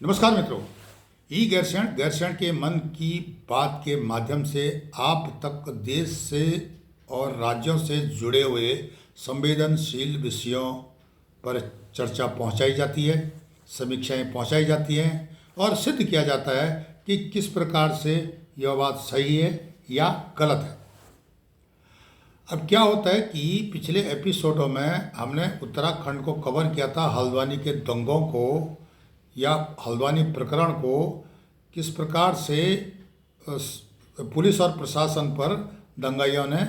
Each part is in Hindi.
नमस्कार मित्रों। ई गैरसैंण के मन की बात के माध्यम से आप तक देश से और राज्यों से जुड़े हुए संवेदनशील विषयों पर चर्चा पहुंचाई जाती है, समीक्षाएं पहुंचाई जाती हैं और सिद्ध किया जाता है कि किस प्रकार से यह बात सही है या गलत है। अब क्या होता है कि पिछले एपिसोडों में हमने उत्तराखंड को कवर किया था, हल्द्वानी के दंगों को या हल्द्वानी प्रकरण को किस प्रकार से पुलिस और प्रशासन पर दंगाइयों ने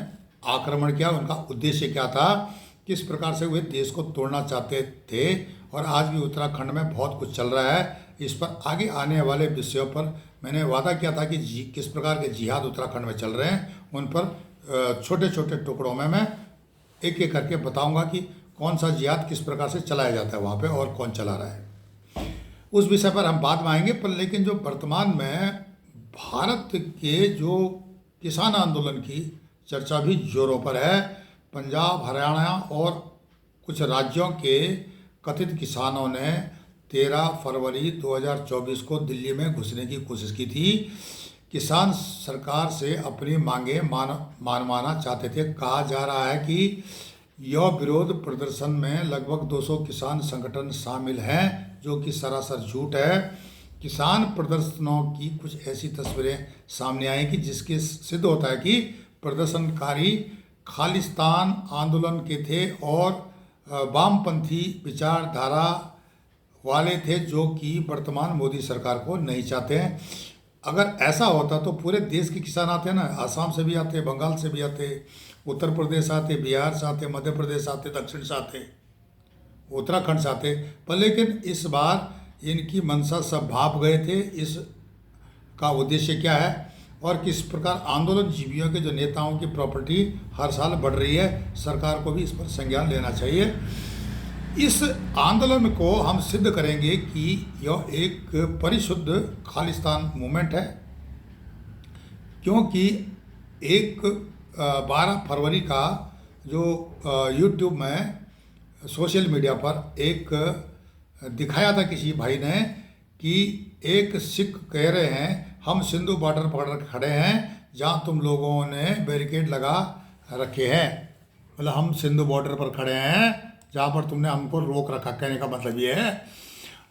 आक्रमण किया, उनका उद्देश्य क्या था, किस प्रकार से वे देश को तोड़ना चाहते थे। और आज भी उत्तराखंड में बहुत कुछ चल रहा है। इस पर आगे आने वाले विषयों पर मैंने वादा किया था कि किस प्रकार के जिहाद उत्तराखंड में चल रहे हैं, उन पर छोटे छोटे टुकड़ों में मैं एक एक करके बताऊंगा कि कौन सा जिहाद किस प्रकार से चलाया जाता है वहाँ पे और कौन चला रहा है। उस विषय पर हम बाद में आएंगे। पर लेकिन जो वर्तमान में भारत के जो किसान आंदोलन की चर्चा भी जोरों पर है, पंजाब, हरियाणा और कुछ राज्यों के कथित किसानों ने 13 फरवरी 2024 को दिल्ली में घुसने की कोशिश की थी। किसान सरकार से अपनी मांगे मानवाना चाहते थे। कहा जा रहा है कि यह विरोध प्रदर्शन में लगभग 200 किसान संगठन शामिल हैं, जो कि सरासर झूठ है। किसान प्रदर्शनों की कुछ ऐसी तस्वीरें सामने आई कि जिसके सिद्ध होता है कि प्रदर्शनकारी खालिस्तान आंदोलन के थे और वामपंथी विचारधारा वाले थे, जो कि वर्तमान मोदी सरकार को नहीं चाहते हैं। अगर ऐसा होता तो पूरे देश के किसान आते ना, आसाम से भी आते, बंगाल से भी आते, उत्तर प्रदेश आते, बिहार से आते, मध्य प्रदेश आते, दक्षिण से आते, उत्तराखंड से आते। पर लेकिन इस बार इनकी मंशा सब भाप गए थे। इस का उद्देश्य क्या है और किस प्रकार आंदोलन जीवियों के जो नेताओं की प्रॉपर्टी हर साल बढ़ रही है, सरकार को भी इस पर संज्ञान लेना चाहिए। इस आंदोलन को हम सिद्ध करेंगे कि यह एक परिशुद्ध खालिस्तान मूवमेंट है, क्योंकि 12 फरवरी का जो यूट्यूब में सोशल मीडिया पर एक दिखाया था किसी भाई ने कि एक सिख कह रहे हैं हम सिंधु बॉर्डर पर खड़े हैं जहां तुम लोगों ने बैरिकेड लगा रखे हैं। मतलब हम सिंधु बॉर्डर पर खड़े हैं जहाँ पर तुमने हमको रोक रखा, कहने का मतलब ये है।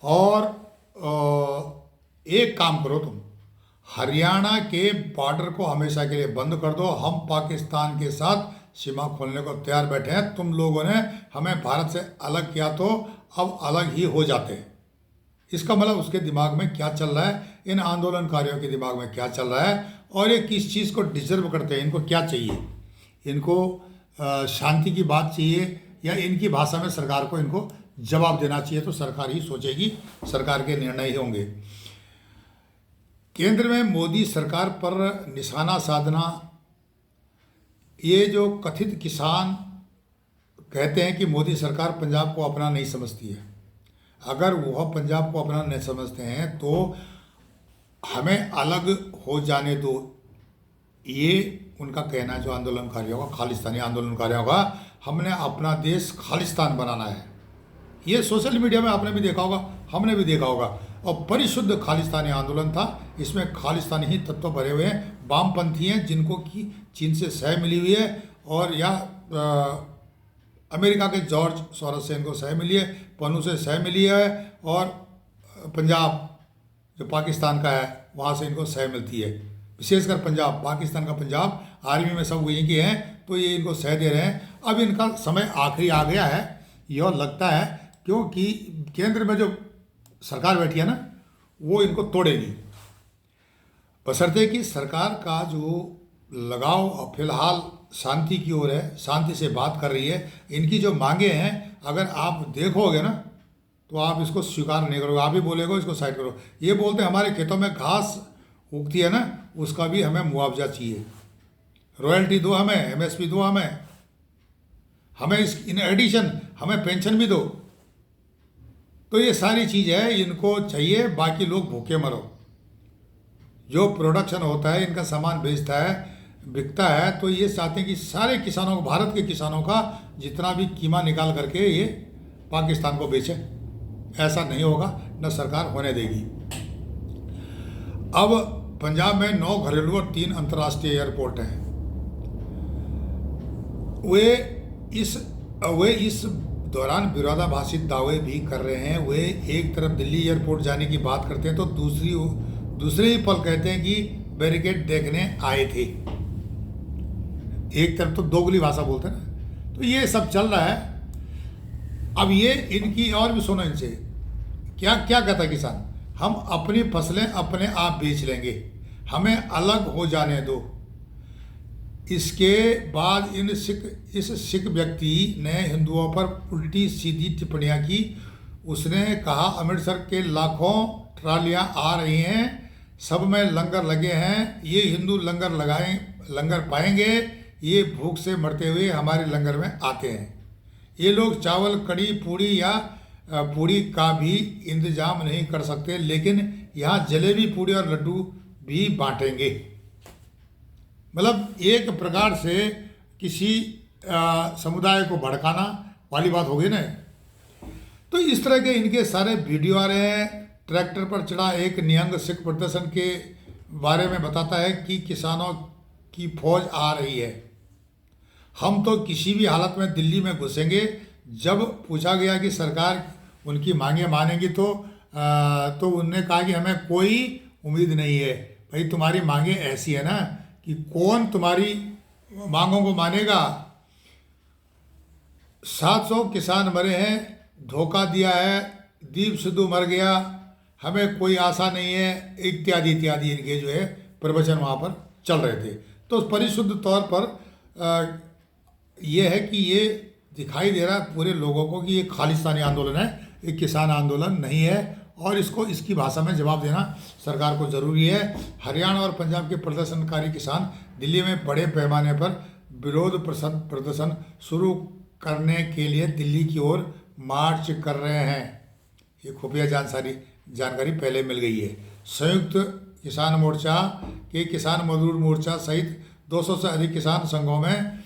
और एक काम करो, तुम हरियाणा के बॉर्डर को हमेशा के लिए बंद कर दो। हम पाकिस्तान के साथ सीमा खोलने को तैयार बैठे हैं। तुम लोगों ने हमें भारत से अलग किया तो अब अलग ही हो जाते हैं। इसका मतलब उसके दिमाग में क्या चल रहा है, इन आंदोलनकारियों के दिमाग में क्या चल रहा है और ये किस चीज़ को डिजर्व करते हैं, इनको क्या चाहिए। इनको शांति की बात चाहिए या इनकी भाषा में सरकार को इनको जवाब देना चाहिए। तो सरकार ही सोचेगी, सरकार के निर्णय ही होंगे। केंद्र में मोदी सरकार पर निशाना साधना, ये जो कथित किसान कहते हैं कि मोदी सरकार पंजाब को अपना नहीं समझती है। अगर वह पंजाब को अपना नहीं समझते हैं तो हमें अलग हो जाने दो, ये उनका कहना है। जो आंदोलनकारियों का, खालिस्तानी आंदोलनकारियों का, हमने अपना देश खालिस्तान बनाना है। ये सोशल मीडिया में आपने भी देखा होगा, हमने भी देखा होगा। और परिशुद्ध खालिस्तानी आंदोलन था। इसमें खालिस्तानी ही तत्व भरे हुए हैं। वामपंथी हैं जिनको कि चीन से सह मिली हुई है, और या अमेरिका के जॉर्ज सोरोस से इनको सह मिली है, पन्नू से सह मिली है, और पंजाब जो पाकिस्तान का है वहाँ से इनको सह मिलती है। विशेषकर पंजाब, पाकिस्तान का पंजाब, आर्मी में सब वहीं के हैं, तो ये इनको सह दे रहे हैं। अब इनका समय आखिरी आ गया है, यह लगता है, क्योंकि केंद्र में जो सरकार बैठी है ना, वो इनको तोड़ेगी। बशर्ते कि सरकार का जो लगाव फिलहाल शांति की ओर है, शांति से बात कर रही है। इनकी जो मांगे हैं, अगर आप देखोगे ना तो आप इसको स्वीकार नहीं करोगे, आप ही बोलेगे इसको साइड करो। ये बोलते हैं हमारे खेतों में घास उगती है ना, उसका भी हमें मुआवजा चाहिए, रॉयल्टी दो हमें, एमएसपी दो हमें इस इन एडिशन हमें पेंशन भी दो। तो ये सारी चीज़ है, इनको चाहिए, बाकी लोग भूखे मरो। जो प्रोडक्शन होता है, इनका सामान बेचता है, बिकता है, तो ये चाहते हैं कि सारे किसानों को, भारत के किसानों का जितना भी कीमा निकाल करके ये पाकिस्तान को बेचे। ऐसा नहीं होगा। न सरकार होने देगी। अब पंजाब में 9 घरेलू और 3 अंतर्राष्ट्रीय एयरपोर्ट हैं। वे इस दौरान विरोधाभासी दावे भी कर रहे हैं। वे एक तरफ दिल्ली एयरपोर्ट जाने की बात करते हैं तो दूसरे ही पल कहते हैं कि बैरिकेड देखने आए थे। एक तरफ तो दोगली भाषा बोलते हैं ना। तो ये सब चल रहा है। अब ये इनकी और भी सुनो इनसे क्या क्या कहता है किसान, हम अपनी फसलें अपने आप बेच लेंगे, हमें अलग हो जाने दो। इसके बाद इस सिख व्यक्ति ने हिंदुओं पर उल्टी सीधी टिप्पणियां की। उसने कहा अमृतसर के लाखों ट्रालियां आ रही हैं, सब में लंगर लगे हैं, ये हिंदू लंगर पाएंगे, ये भूख से मरते हुए हमारे लंगर में आते हैं। ये लोग चावल कड़ी पूड़ी या पूड़ी का भी इंतजाम नहीं कर सकते, लेकिन यहाँ जलेबी पूड़ी और लड्डू भी बांटेंगे। मतलब एक प्रकार से किसी समुदाय को भड़काना वाली बात होगी ना। तो इस तरह के इनके सारे वीडियो आ रहे हैं। ट्रैक्टर पर चढ़ा एक निहंग सिख प्रदर्शन के बारे में बताता है कि किसानों की फौज आ रही है, हम तो किसी भी हालत में दिल्ली में घुसेंगे। जब पूछा गया कि सरकार उनकी मांगे मानेगी तो उन्होंने कहा कि हमें कोई उम्मीद नहीं है। भाई तुम्हारी मांगे ऐसी है ना कि कौन तुम्हारी मांगों को मानेगा। 700 किसान मरे हैं, धोखा दिया है, दीप सिद्धू मर गया, हमें कोई आशा नहीं है, इत्यादि इत्यादि इनके जो है प्रवचन वहाँ पर चल रहे थे। तो परिशुद्ध तौर पर ये है कि ये दिखाई दे रहा है पूरे लोगों को कि ये खालिस्तानी आंदोलन है, ये किसान आंदोलन नहीं है। और इसकी भाषा में जवाब देना सरकार को ज़रूरी है। हरियाणा और पंजाब के प्रदर्शनकारी किसान दिल्ली में बड़े पैमाने पर विरोध प्रदर्शन शुरू करने के लिए दिल्ली की ओर मार्च कर रहे हैं। ये खुफिया जानकारी पहले मिल गई है। संयुक्त किसान मोर्चा के किसान मजदूर मोर्चा सहित 200 से अधिक किसान संघों में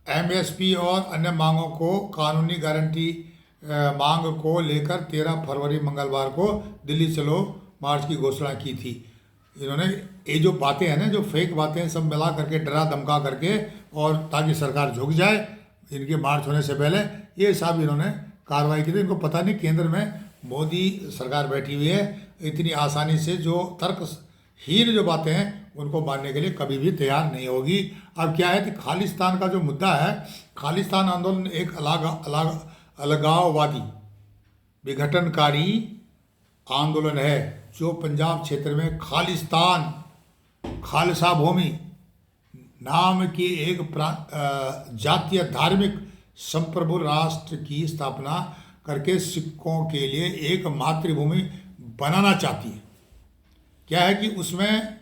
एमएसपी और अन्य मांगों को कानूनी गारंटी मांग को लेकर 13 फरवरी मंगलवार को दिल्ली चलो मार्च की घोषणा की थी। इन्होंने ये जो बातें हैं ना, जो फेक बातें सब मिला करके डरा धमका करके और ताकि सरकार झुक जाए इनके मार्च होने से पहले, ये सब इन्होंने कार्रवाई की थी। इनको पता नहीं केंद्र में मोदी सरकार बैठी हुई है, इतनी आसानी से जो तर्कहीन जो बातें हैं उनको मानने के लिए कभी भी तैयार नहीं होगी। अब क्या है कि खालिस्तान का जो मुद्दा है, खालिस्तान आंदोलन एक अलगाववादी विघटनकारी आंदोलन है जो पंजाब क्षेत्र में खालसा भूमि नाम की एक जातीय धार्मिक संप्रभु राष्ट्र की स्थापना करके सिखों के लिए एक मातृभूमि बनाना चाहती है। क्या है कि उसमें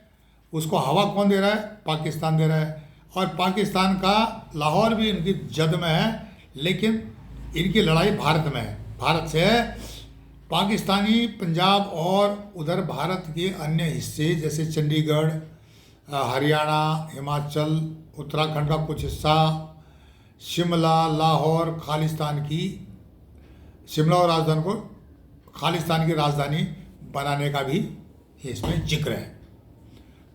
उसको हवा कौन दे रहा है? पाकिस्तान दे रहा है। और पाकिस्तान का लाहौर भी इनकी जद में है, लेकिन इनकी लड़ाई भारत में है, भारत से है। पाकिस्तानी पंजाब और उधर भारत के अन्य हिस्से जैसे चंडीगढ़, हरियाणा, हिमाचल, उत्तराखंड का कुछ हिस्सा, शिमला, लाहौर शिमला और राजधानी को खालिस्तान की राजधानी बनाने का भी इसमें जिक्र है।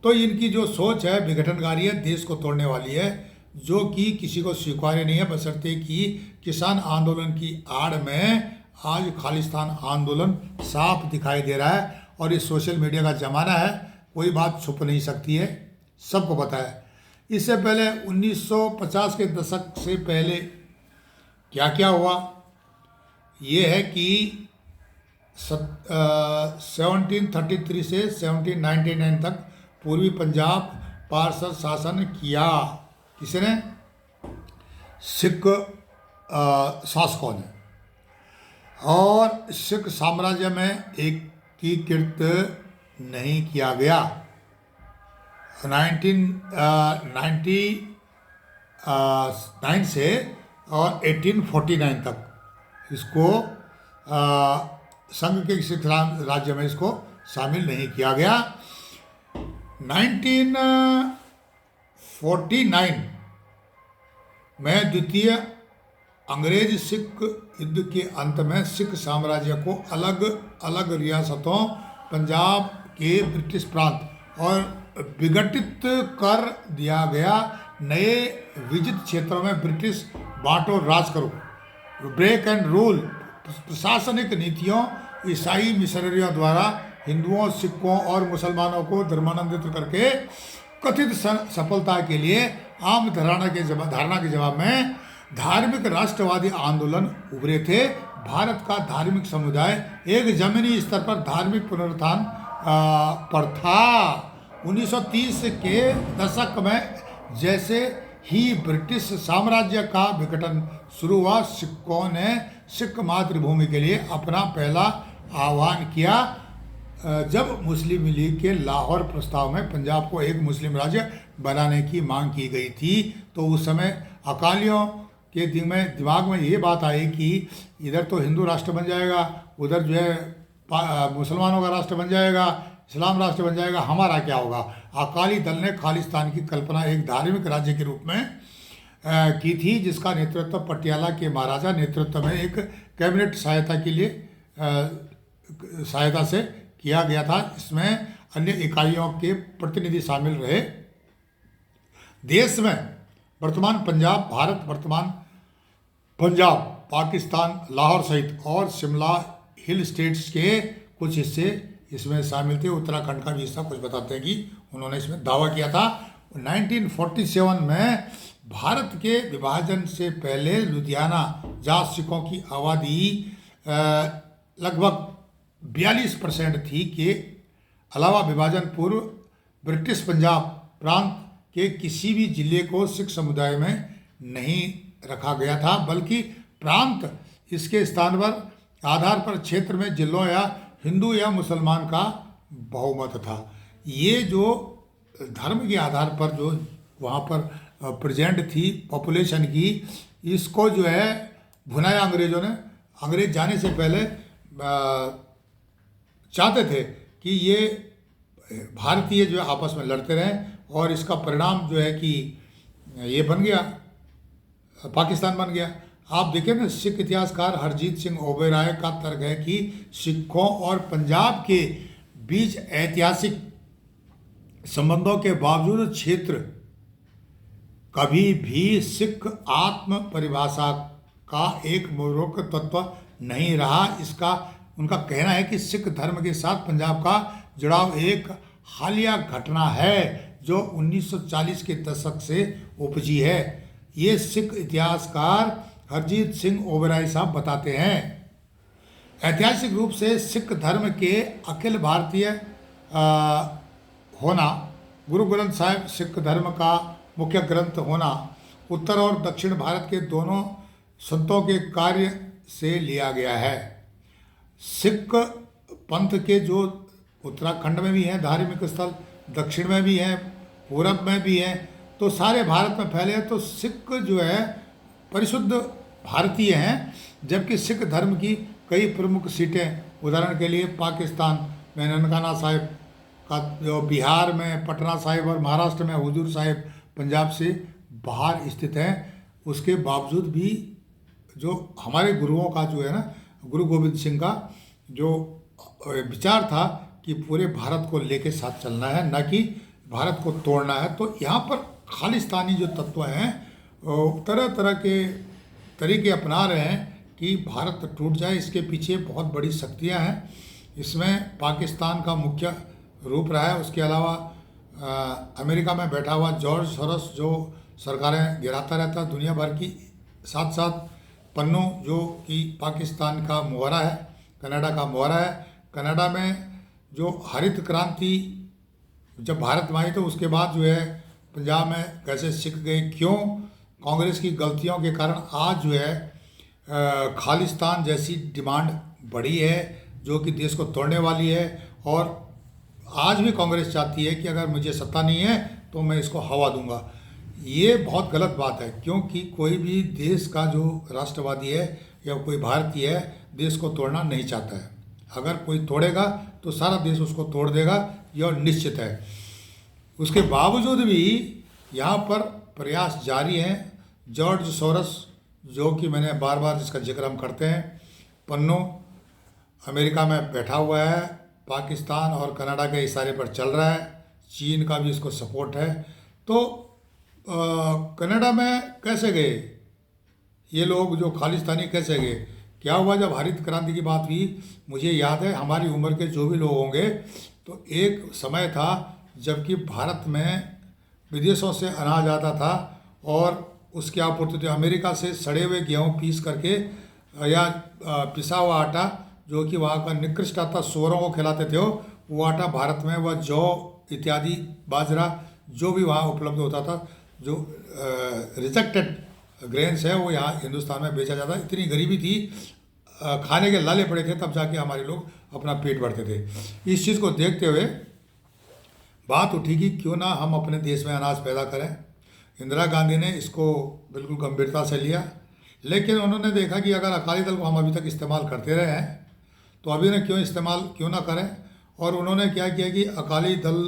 तो इनकी जो सोच है विघटनकारी है, देश को तोड़ने वाली है, जो कि किसी को स्वीकार्य नहीं है, बशर्ते कि किसान आंदोलन की आड़ में आज खालिस्तान आंदोलन साफ दिखाई दे रहा है। और ये सोशल मीडिया का ज़माना है, कोई बात छुप नहीं सकती है, सबको पता है। इससे पहले 1950 के दशक से पहले क्या क्या हुआ, ये है कि 1733 से 1799 तक पूर्वी पंजाब पारसद शासन किया। किसने? सिख शासकों ने। और सिख साम्राज्य में एकीकृत नहीं किया गया। 1999 से और 1849 तक इसको संघ के सिख राज्य में इसको शामिल नहीं किया गया। 1949 में द्वितीय अंग्रेज सिख युद्ध के अंत में सिख साम्राज्य को अलग अलग रियासतों, पंजाब के ब्रिटिश प्रांत और विघटित कर दिया गया। नए विजित क्षेत्रों में ब्रिटिश बांटो राज करो, ब्रेक एंड रूल प्रशासनिक नीतियों ईसाई मिशनरियों द्वारा हिंदुओं, सिखों और मुसलमानों को धर्मांतरित करके कथित सफलता के लिए आम धारणा के जवाब में धार्मिक राष्ट्रवादी आंदोलन उभरे थे। भारत का धार्मिक समुदाय एक जमीनी स्तर पर धार्मिक पुनरुत्थान पर था। 1930 के दशक में जैसे ही ब्रिटिश साम्राज्य का विघटन शुरू हुआ, सिखों ने सिख मातृभूमि के लिए अपना पहला आह्वान किया। जब मुस्लिम लीग के लाहौर प्रस्ताव में पंजाब को एक मुस्लिम राज्य बनाने की मांग की गई थी, तो उस समय अकालियों के दिमाग में ये बात आई कि इधर तो हिंदू राष्ट्र बन जाएगा, उधर जो है मुसलमानों का राष्ट्र बन जाएगा, इस्लाम राष्ट्र बन जाएगा, हमारा क्या होगा। अकाली दल ने खालिस्तान की कल्पना एक धार्मिक राज्य के रूप में की थी, जिसका नेतृत्व पटियाला के महाराजा नेतृत्व में एक कैबिनेट सहायता से किया गया था। इसमें अन्य इकाइयों के प्रतिनिधि शामिल रहे। देश में वर्तमान पंजाब, पाकिस्तान, लाहौर सहित और शिमला हिल स्टेट्स के कुछ हिस्से इसमें शामिल थे। उत्तराखंड का भी हिस्सा कुछ बताते हैं कि उन्होंने इसमें दावा किया था। 1947 में भारत के विभाजन से पहले लुधियाना जहाँ सिखों की आबादी लगभग 42% थी के अलावा विभाजन पूर्व ब्रिटिश पंजाब प्रांत के किसी भी जिले को सिख समुदाय में नहीं रखा गया था, बल्कि प्रांत इसके स्थान पर आधार पर क्षेत्र में जिलों या हिंदू या मुसलमान का बहुमत था। ये जो धर्म के आधार पर जो वहाँ पर प्रेजेंट थी पॉपुलेशन की, इसको जो है भुनाया अंग्रेजों ने। अंग्रेज जाने से पहले चाहते थे कि ये भारतीय जो है आपस में लड़ते रहें, और इसका परिणाम जो है कि ये बन गया, पाकिस्तान बन गया। आप देखें ना, सिख इतिहासकार हरजीत सिंह ओबेरॉय का तर्क है कि सिखों और पंजाब के बीच ऐतिहासिक संबंधों के बावजूद क्षेत्र कभी भी सिख आत्म परिभाषा का एक मूर्ख तत्व नहीं रहा। इसका उनका कहना है कि सिख धर्म के साथ पंजाब का जुड़ाव एक हालिया घटना है जो 1940 के दशक से उपजी है। ये सिख इतिहासकार हरजीत सिंह ओबेरॉय साहब बताते हैं। ऐतिहासिक रूप से सिख धर्म के अखिल भारतीय होना, गुरु ग्रंथ साहिब सिख धर्म का मुख्य ग्रंथ होना, उत्तर और दक्षिण भारत के दोनों संतों के कार्य से लिया गया है। सिख पंथ के जो उत्तराखंड में भी हैं धार्मिक स्थल, दक्षिण में भी हैं, पूरब में भी हैं, तो सारे भारत में फैले हैं। तो सिख जो है परिशुद्ध भारतीय हैं, जबकि सिख धर्म की कई प्रमुख सीटें, उदाहरण के लिए पाकिस्तान में ननकाना साहिब का, जो बिहार में पटना साहिब और महाराष्ट्र में हुजूर साहिब पंजाब से बाहर स्थित हैं। उसके बावजूद भी जो हमारे गुरुओं का जो है ना, गुरु गोविंद सिंह का जो विचार था कि पूरे भारत को लेके साथ चलना है, न कि भारत को तोड़ना है। तो यहाँ पर खालिस्तानी जो तत्व हैं तरह तरह के तरीके अपना रहे हैं कि भारत टूट जाए। इसके पीछे बहुत बड़ी शक्तियाँ हैं। इसमें पाकिस्तान का मुख्य रूप रहा है। उसके अलावा अमेरिका में बैठा हुआ जॉर्ज सोरोस जो सरकारें गिराता रहता है दुनिया भर की, साथ साथ पन्नू जो कि पाकिस्तान का मुहरा है, कनाडा का मुहरा है। कनाडा में जो हरित क्रांति जब भारत में आई तो उसके बाद जो है पंजाब में कैसे सिख गए, क्यों, कांग्रेस की गलतियों के कारण आज जो है खालिस्तान जैसी डिमांड बढ़ी है जो कि देश को तोड़ने वाली है। और आज भी कांग्रेस चाहती है कि अगर मुझे सत्ता नहीं है तो मैं इसको हवा दूंगा। ये बहुत गलत बात है, क्योंकि कोई भी देश का जो राष्ट्रवादी है या कोई भारतीय है देश को तोड़ना नहीं चाहता है। अगर कोई तोड़ेगा तो सारा देश उसको तोड़ देगा, यह निश्चित है। उसके बावजूद भी यहाँ पर प्रयास जारी हैं। जॉर्ज सोरोस जो कि मैंने बार बार जिसका जिक्र हम करते हैं, पन्नू अमेरिका में बैठा हुआ है, पाकिस्तान और कनाडा के इशारे पर चल रहा है, चीन का भी इसको सपोर्ट है। तो कनाडा में कैसे गए ये लोग, जो खालिस्तानी कैसे गए? क्या हुआ जब हरित क्रांति की बात हुई, मुझे याद है हमारी उम्र के जो भी लोग होंगे, तो एक समय था जबकि भारत में विदेशों से अनाज आता था और उसकी आपूर्ति थी। अमेरिका से सड़े हुए गेहूँ पीस करके या पिसा हुआ आटा जो कि वहाँ का निकृष्ट आता, सूअरों को खिलाते थे वो आटा भारत में, वह जौ इत्यादि बाजरा जो भी वहाँ उपलब्ध होता था, जो रिजेक्टेड ग्रेन्स है वो यहाँ हिंदुस्तान में बेचा जाता। इतनी गरीबी थी, खाने के लाले पड़े थे, तब जाके हमारे लोग अपना पेट भरते थे। इस चीज़ को देखते हुए बात उठी कि क्यों ना हम अपने देश में अनाज पैदा करें। इंदिरा गांधी ने इसको बिल्कुल गंभीरता से लिया, लेकिन उन्होंने देखा कि अगर अकाली दल को हम अभी तक इस्तेमाल करते रहे हैं तो अभी ने क्यों ना करें। और उन्होंने क्या किया कि अकाली दल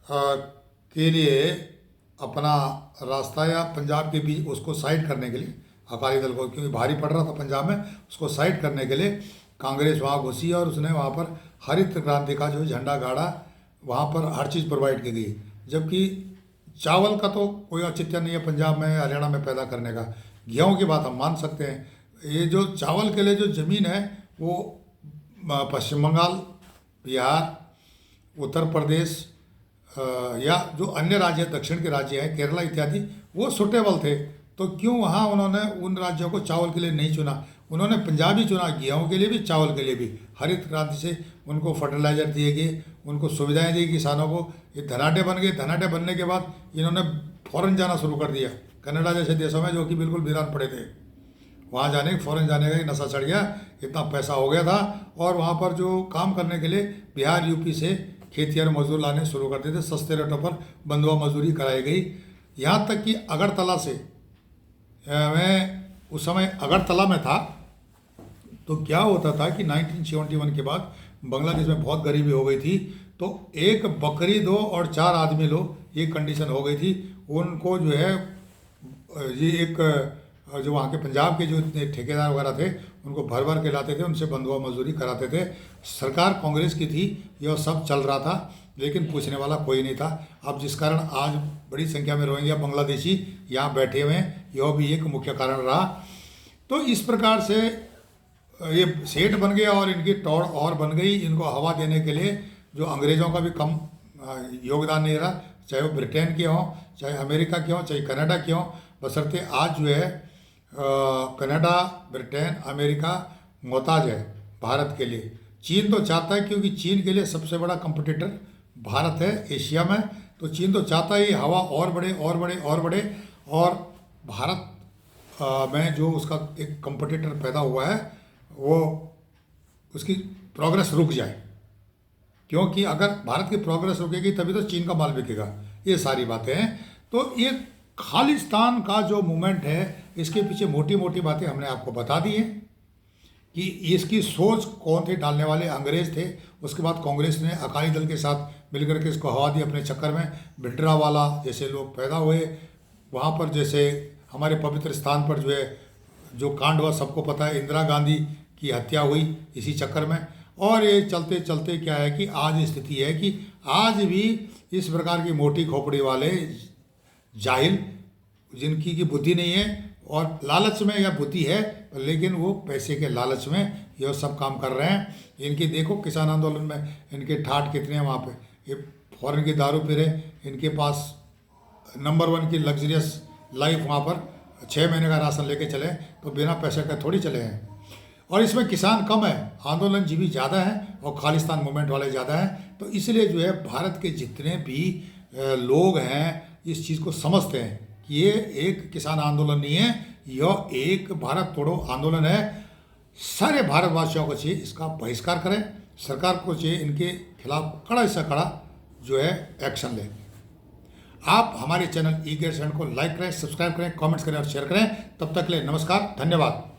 के लिए अपना रास्ता या पंजाब के बीच उसको साइड करने के लिए, अकाली दल को क्योंकि भारी पड़ रहा था पंजाब में, उसको साइड करने के लिए कांग्रेस वहाँ घुसी और उसने वहाँ पर हरित क्रांति का जो झंडा गाड़ा, वहाँ पर हर चीज़ प्रोवाइड की गई। जबकि चावल का तो कोई औचित्य नहीं है पंजाब में हरियाणा में पैदा करने का। गेहूँ की बात हम मान सकते हैं, ये जो चावल के लिए जो ज़मीन है वो पश्चिम बंगाल, बिहार, उत्तर प्रदेश या जो अन्य राज्य दक्षिण के राज्य हैं, केरला इत्यादि, वो सुटेबल थे। तो क्यों वहाँ उन्होंने उन राज्यों को चावल के लिए नहीं चुना? उन्होंने पंजाब ही चुना, गेहूँ के लिए भी चावल के लिए भी। हरित क्रांति से उनको फर्टिलाइज़र दिए गए, उनको सुविधाएं दी किसानों को, ये धनाढ्य बन गए। धनाढ्य बनने के बाद इन्होंने फ़ौरन जाना शुरू कर दिया कनाडा जैसे देशों में जो कि बिल्कुल वीरान पड़े थे। वहाँ जाने फ़ौरन जाने का ही नशा चढ़ गया, इतना पैसा हो गया था। और वहाँ पर जो काम करने के लिए बिहार यूपी से खेतिहर मजदूर लाने शुरू कर देते, सस्ते रेटों पर बंधुआ मजदूरी कराई गई। यहाँ तक कि अगरतला से, मैं उस समय अगरतला में था, तो क्या होता था कि 1971 के बाद बांग्लादेश में बहुत गरीबी हो गई थी, तो एक बकरी दो और 4 आदमी लो, ये कंडीशन हो गई थी। उनको जो है ये एक जो वहाँ के पंजाब के जो इतने ठेकेदार वगैरह थे उनको भर भर के लाते थे, उनसे बंधुआ मजदूरी कराते थे। सरकार कांग्रेस की थी, यह सब चल रहा था, लेकिन पूछने वाला कोई नहीं था। अब जिस कारण आज बड़ी संख्या में रोहिंग्या बांग्लादेशी यहाँ बैठे हुए हैं, यह भी एक मुख्य कारण रहा। तो इस प्रकार से ये सेठ बन गया और इनकी टौड़ और बन गई। इनको हवा देने के लिए जो अंग्रेज़ों का भी कम योगदान नहीं रहा, चाहे वो ब्रिटेन के हों, चाहे अमेरिका के हों, चाहे कनाडा के हों। बशर्ते आज जो है कनाडा, ब्रिटेन, अमेरिका मोहताज है भारत के लिए। चीन तो चाहता है, क्योंकि चीन के लिए सबसे बड़ा कंपटीटर भारत है एशिया में, तो चीन तो चाहता है हवा और बढ़े और बढ़े और बढ़े, और भारत में जो उसका एक कंपटीटर पैदा हुआ है वो उसकी प्रोग्रेस रुक जाए, क्योंकि अगर भारत की प्रोग्रेस रुकेगी तभी तो चीन का माल बिकेगा। ये सारी बातें हैं। तो ये खालिस्तान का जो मूवमेंट है, इसके पीछे मोटी मोटी बातें हमने आपको बता दी हैं कि इसकी सोच कौन थे डालने वाले, अंग्रेज थे। उसके बाद कांग्रेस ने अकाली दल के साथ मिलकर के इसको हवा दी अपने चक्कर में। भिंडरावाला जैसे लोग पैदा हुए, वहाँ पर जैसे हमारे पवित्र स्थान पर जो है जो कांड हुआ सबको पता है, इंदिरा गांधी की हत्या हुई इसी चक्कर में। और ये चलते चलते क्या है कि आज स्थिति है कि आज भी इस प्रकार की मोटी खोपड़ी वाले जाहिल, जिनकी की बुद्धि नहीं है और लालच में या बुद्धि है, लेकिन वो पैसे के लालच में यह सब काम कर रहे हैं। इनकी देखो किसान आंदोलन में इनके ठाठ कितने हैं वहाँ पे, ये फॉरेन की दारू पी रहे, इनके पास नंबर 1 की लग्जरियस लाइफ, वहाँ पर 6 महीने का राशन लेके चले, तो बिना पैसे का थोड़ी चले हैं। और इसमें किसान कम है, आंदोलनजीवी ज़्यादा हैं और खालिस्तान मूवमेंट वाले ज़्यादा हैं। तो इसलिए जो है भारत के जितने भी लोग हैं इस चीज़ को समझते हैं कि ये एक किसान आंदोलन नहीं है, यह एक भारत तोड़ो आंदोलन है। सारे भारतवासियों को चाहिए इसका बहिष्कार करें, सरकार को चाहिए इनके खिलाफ कड़ा से कड़ा जो है एक्शन लें। आप हमारे चैनल ई गैरसैंण को लाइक करें, सब्सक्राइब करें, कमेंट्स करें और शेयर करें। तब तक के लिए नमस्कार, धन्यवाद।